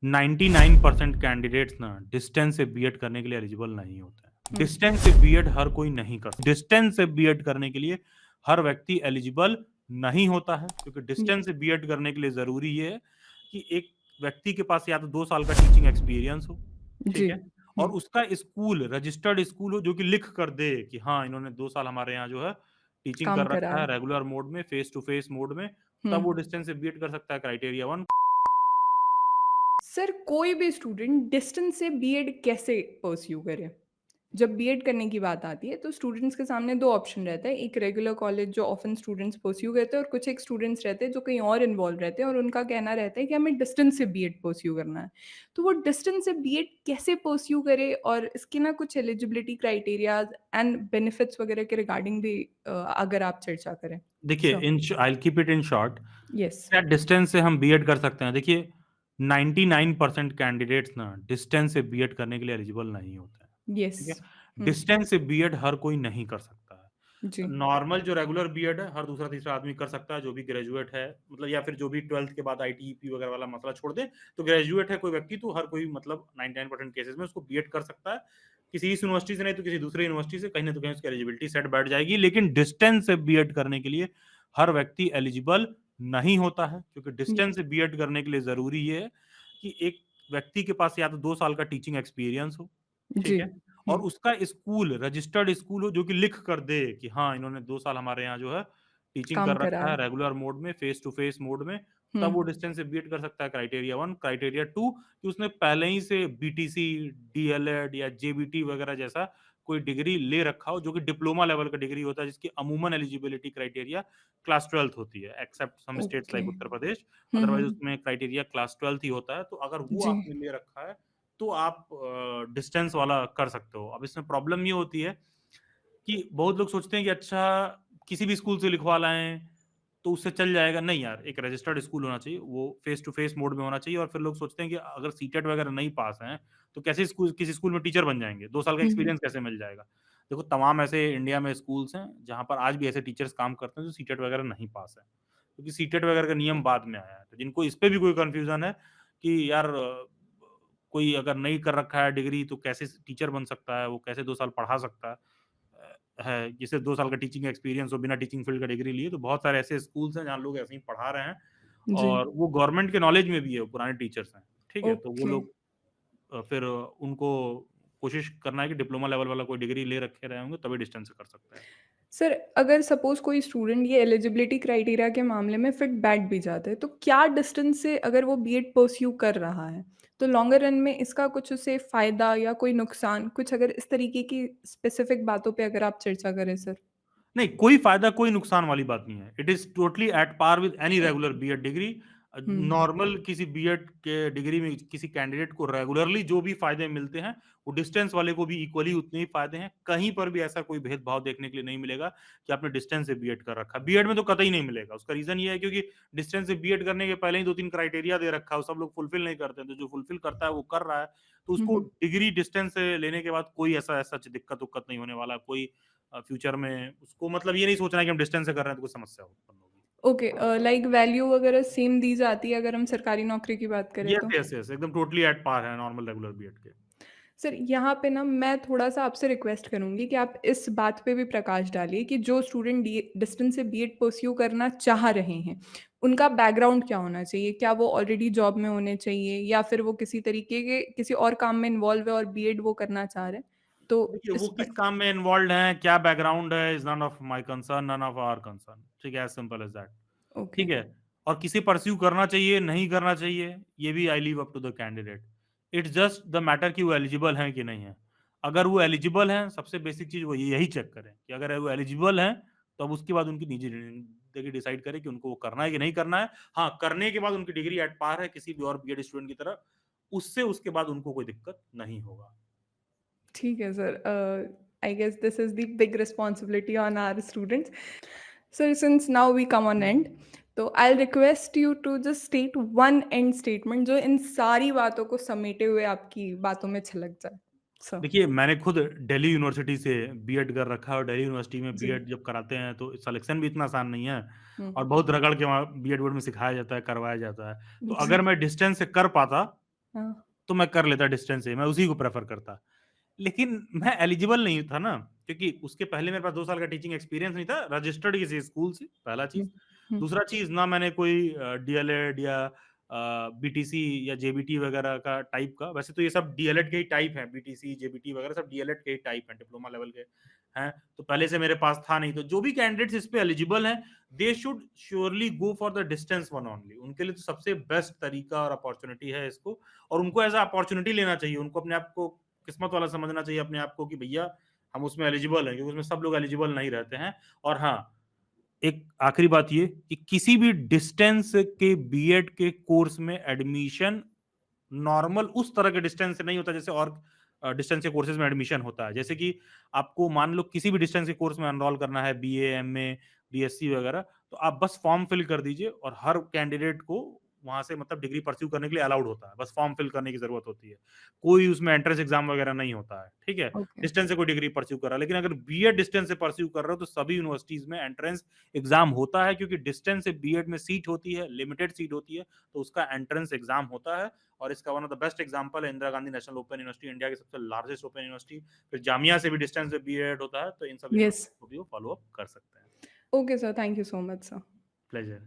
99% candidates ना distance से BEd करने के लिए एलिजिबल नहीं होते हैं। डिस्टेंस से बीएड हर कोई नहीं कर सकता। डिस्टेंस से बीएड करने के लिए हर व्यक्ति एलिजिबल नहीं होता है, क्योंकि ये डिस्टेंस से बीएड करने के लिए ज़रूरी ये है कि एक व्यक्ति के पास या तो 2 साल का टीचिंग एक्सपीरियंस हो, जी। ठीक है? और उसका स्कूल रजिस्टर्ड स्कूल हो जो कि लिख कर दे कि हाँ, इन्होंने 2 साल हमारे यहाँ जो है टीचिंग काम कर करा रखा है है। रेगुलर मोड में, फेस टू फेस मोड में, तब वो हुँ। डिस्टेंस से बीएड कर सकता है, क्राइटेरिया 1। सर कोई भी स्टूडेंट डिस्टेंस से बीएड कैसे परस्यू करे? जब बीएड करने की बात आती है तो स्टूडेंट्स के सामने 2 ऑप्शन रहता है। एक रेगुलर कॉलेज जो ऑफ़न स्टूडेंट्स परस्यू करते हैं और कुछ एक स्टूडेंट्स रहते हैं जो कहीं और इन्वॉल्व रहते हैं और उनका कहना रहता है कि हमें डिस्टेंस से बीएड परस्यू करना है। तो वो डिस्टेंस से बीएड कैसे परस्यू करे और इसके ना कुछ एलिजिबिलिटी क्राइटेरियाज़ एंड बेनिफिट्स वगैरह के रिगार्डिंग भी अगर आप चर्चा करें? देखिए, so I will keep it in short. Yes. क्या डिस्टेंस से हम बीएड कर सकते हैं? देखिए, 99% कैंडिडेट्स ना डिस्टेंस से बीएड करने के लिए एलिजिबल नहीं होते हैं, येस। ठीक है? हुँ। डिस्टेंस से बीएड हर कोई नहीं कर सकता है। जी। नॉर्मल जो रेगुलर बीएड है, हर दूसरा-तीसरा आदमी कर सकता है, जो भी ग्रेजुएट है, मतलब या फिर जो भी 12th के बाद आईटीईपी वगैरह वाला मसला छोड़ दें, तो ग्रेजुएट है कोई व्यक्ति तो हर कोई मतलब 99% केसेज़ में उसको बीएड कर सकता है। किसी इस यूनिवर्सिटी से नहीं तो किसी दूसरी यूनिवर्सिटी से कहीं न तो कहीं उसकी एलिजिबिलिटी सेट बैठ जाएगी। लेकिन डिस्टेंस से बीएड करने के लिए हर व्यक्ति एलिजिबल नहीं होता है, क्योंकि ये डिस्टेंस से बीएड करने के लिए ज़रूरी ये है कि एक व्यक्ति के पास या तो 2 साल का टीचिंग एक्सपीरियंस हो, जी। ठीक है? हुँ। और उसका स्कूल रजिस्टर्ड स्कूल हो जो कि लिख कर दे कि हाँ, इन्होंने 2 साल हमारे यहाँ जो है टीचिंग काम कर करा रखा है है। रेगुलर मोड में, फेस टू फेस मोड में, हुँ। तब वो डिस्टेंस से बीएड कर सकता है, क्राइटेरिया 1। क्राइटेरिया 2 कि उसने पहले ही से बीटीसी, डीएलएड या जेबीटी वगैरह जैसा कोई डिग्री ले रखा हो, जो कि डिप्लोमा लेवल का डिग्री होता है, जिसकी अमूमन एलिजिबिलिटी क्राइटेरिया क्लास 12th होती है, except some states okay. Like Uttar Pradesh. हुँ, अदरवाइज़ हुँ। उसमें क्राइटेरिया क्लास 12th ही होता है, तो अगर वो जी। आपने ले रखा है तो आप डिस्टेंस वाला कर सकते हो। अब इसमें प्रॉब्लम ये होती है कि बहुत लोग सोचते हैं कि अच्छा किसी भी स्कूल से लिखवा लाएँ, तो उससे चल जाएगा। नहीं यार, एक रजिस्टर्ड स्कूल होना चाहिए, वो फेस टू फेस मोड में होना चाहिए। और फिर लोग सोचते हैं कि अगर सीटेट वगैरह नहीं पास हैं, तो कैसे स्कूल किसी स्कूल में टीचर बन जाएँगे? 2 साल का हुँ, हुँ। एक्सपीरियंस कैसे मिल जाएगा? देखो, तमाम ऐसे इंडिया में स्कूल्स हैं, जहाँ पर आज भी ऐसे टीचर्स काम करते हैं जो सीटेट वगैरह नहीं पास हैं। क्योंकि सीटेट वगैरह का नियम बाद में आया है। तो जिनको इस पे भी कोई कन्फ्यूज़न है कि यार कोई अगर नहीं कर रखा है डिग्री तो कैसे टीचर बन सकता है, वो कैसे 2 साल पढ़ा सकता है? जिसे 2 साल का टीचिंग एक्सपीरियंस हो बिना टीचिंग फील्ड का डिग्री लिए, तो बहुत सारे ऐसे स्कूल्स हैं जहाँ लोग ऐसे ही पढ़ा रहे हैं जी। और वो गवर्नमेंट के नॉलेज में भी है, वो पुराने टीचर्स हैं, ठीक है? तो वो ओके। लोग फिर उनको कोशिश करना है कि डिप्लोमा लेवल वाला कोई डिग्री ले रखे रहे होंगे तभी डिस्टेंस से कर सकते हैं। सर अगर सपोज़ कोई स्टूडेंट ये एलिजिबिलिटी क्राइटेरिया के मामले में फिट बैठ भी जाता है, तो क्या डिस्टेंस से अगर वो बीएड परस्यू कर रहा है, तो लॉन्गर रन में इसका कुछ उसे फ़ायदा या कोई नुकसान, कुछ अगर इस तरीके की स्पेसिफिक बातों पे अगर आप चर्चा करें सर? नहीं, कोई फ़ायदा, कोई नुकसान वाली बात नहीं है। It is totally at par with any regular okay. BEd degree. हुँ। नॉर्मल किसी बीएड के डिग्री में किसी कैंडिडेट को रेगुलरली जो भी फ़ायदे मिलते हैं, वो डिस्टेंस वाले को भी इक्वली उतने ही फ़ायदे हैं। कहीं पर भी ऐसा कोई भेदभाव देखने के लिए नहीं मिलेगा कि आपने डिस्टेंस से बीएड कर रखा है। बीएड में तो कतई नहीं मिलेगा। उसका रीज़न ये है क्योंकि डिस्टेंस से बीएड करने के पहले ही 2-3 क्राइटेरिया दे रखा है, वो सब लोग फुलफ़िल नहीं करते हैं। तो जो फुलफ़िल करता है, वो कर रहा है। तो हुँ, उसको हुँ। डिग्री डिस्टेंस से लेने के बाद कोई ऐसा ऐसा दिक्कत-उक्कत नहीं होने वाला। कोई फ्यूचर में उसको मतलब ये नहीं सोचना है कि हम डिस्टेंस से कर रहे हैं तो कुछ समस्या उत्पन्न होगी। ओके लाइक वैल्यू वगैरह सेम दी जाती है अगर हम सरकारी नौकरी की बात करें यस, तो? यस, यस, एकदम टोटली एट पार है नॉर्मल रेगुलर बीएड के। सर यहाँ पे ना मैं थोड़ा-सा आपसे रिक्वेस्ट करूँगी कि आप इस बात पे भी प्रकाश डालिए कि जो स्टूडेंट डी डिस्टेंस से बीएड परस्यू करना चाह रहे हैं, उनका बैकग्राउंड क्या होना चाहिए? क्या वो ऑलरेडी जॉब में होने चाहिए या फिर वो किसी तरीके के किसी और काम में इन्वॉल्व है और बीएड वो करना चाह रहे हैं? तो देखिए, वो इस किस पर काम में इन्वॉल्व्ड हैं, क्या बैकग्राउंड है, is none of my concern, none of our concern. ठीक है, as simple as that. Okay, ठीक है? और किसे परस्यू करना चाहिए, नहीं करना चाहिए, ये भी I leave up to the candidate. It's just the matter कि वो एलिजिबल हैं कि नहीं हैं। अगर वो एलिजिबल हैं, सबसे बेसिक चीज़ वो यही चेक करें कि अगर वो एलिजिबल हैं, तो अब उसके बाद उनकी निजी देखिए डिसाइड करें कि उनको वो करना है कि नहीं करना है। हाँ, करने के बाद उनकी डिग्री एट पार है किसी भी और बीएड स्टूडेंट की तरह, उससे उसके बाद उनको कोई दिक्कत नहीं होगा। ठीक है sir I guess this is the big responsibility on our students. Sir since now we come on and तो I request you to just state one and statement जो इन सारी बातों को समेटे हुए आपकी बातों में छलक जाए। सो देखिए, मैंने खुद दिल्ली यूनिवर्सिटी से बीएड कर रखा है और दिल्ली यूनिवर्सिटी में जी। बीएड जब कराते हैं तो सिलेक्शन भी इतना आसान नहीं है हुँ। और बहुत रगड़ के वहाँ बीएड बोर्ड में सिखाया जाता है, करवाया जाता है। तो जी। अगर मैं डिस्टेंस से कर पाता, हाँ। तो मैं कर लेता डिस्टेंस से, मैं उसी को प्रेफ़र करता। लेकिन मैं एलिजिबल नहीं था ना, क्योंकि उसके पहले मेरे पास 2 साल का टीचिंग एक्सपीरियंस नहीं था, रजिस्टर्ड किसी स्कूल से, पहला चीज़। हुँ, हुँ। दूसरा चीज़, ना मैंने कोई डीएलएड या बीटीसी या जेबीटी वगैरह का टाइप का, वैसे तो ये सब डीएलएड के ही टाइप हैं, बीटीसी, जेबीटी वगैरह सब डीएलएड के ही टाइप हैं, डिप्लोमा लेवल के हैं। तो पहले से मेरे पास था नहीं, तो जो भी कैंडिडेट्स इस पे एलिजिबल हैं, they should surely go for the distance one only. उनके लिए तो सबसे बेस्ट तरीका और अपॉर्च्युनिटी है इसको, और उनको एज़ अ अपॉर्च्युनिटी लेना चाहिए। उनको अपने आप को किस्मत वाला समझना चाहिए अपने आप को कि भैया हम उसमें एलिजिबल हैं, क्योंकि उसमें सब लोग एलिजिबल नहीं रहते हैं। और हाँ, एक आखिरी बात ये कि किसी भी डिस्टेंस के बीएड के कोर्स में एडमिशन नॉर्मल उस तरह के डिस्टेंस से नहीं होता जैसे और डिस्टेंस के कोर्सेज में एडमिशन होता है। जैसे कि आपको मान लो किसी भी डिस्टेंस के कोर्स में एनरोल करना है, बीए, एमए, बीएससी वगैरह, तो आप बस फॉर्म फिल कर दीजिए और हर कैंडिडेट को वहाँ से मतलब डिग्री परस्यू करने के लिए अलाउड होता है। बस फॉर्म फिल करने की ज़रूरत होती है। कोई उसमें एंट्रेंस एग्ज़ाम वगैरह नहीं होता है, ठीक है? ओके, डिस्टेंस से कोई डिग्री परस्यू कर रहा है। लेकिन अगर बीएड डिस्टेंस से परस्यू कर रहे हो तो सभी यूनिवर्सिटीज़ में एंट्रेंस एग्ज़ाम होता है, क्योंकि डिस्टेंस से बीएड में सीट होती है, लिमिटेड सीट होती है, तो उसका एंट्रेंस एग्ज़ाम होता है। और इसका one of the best example है Indira Gandhi national open university, India की सबसे लार्जेस्ट ओपन यूनिवर्सिटी। फिर जामिया से भी डिस्टेंस में बीएड होता है, तो इन सब येस। यूनिवर्सिटी को भी वो फॉलो अप कर सकते हैं। Okay sir, thank you so much sir. Pleasure.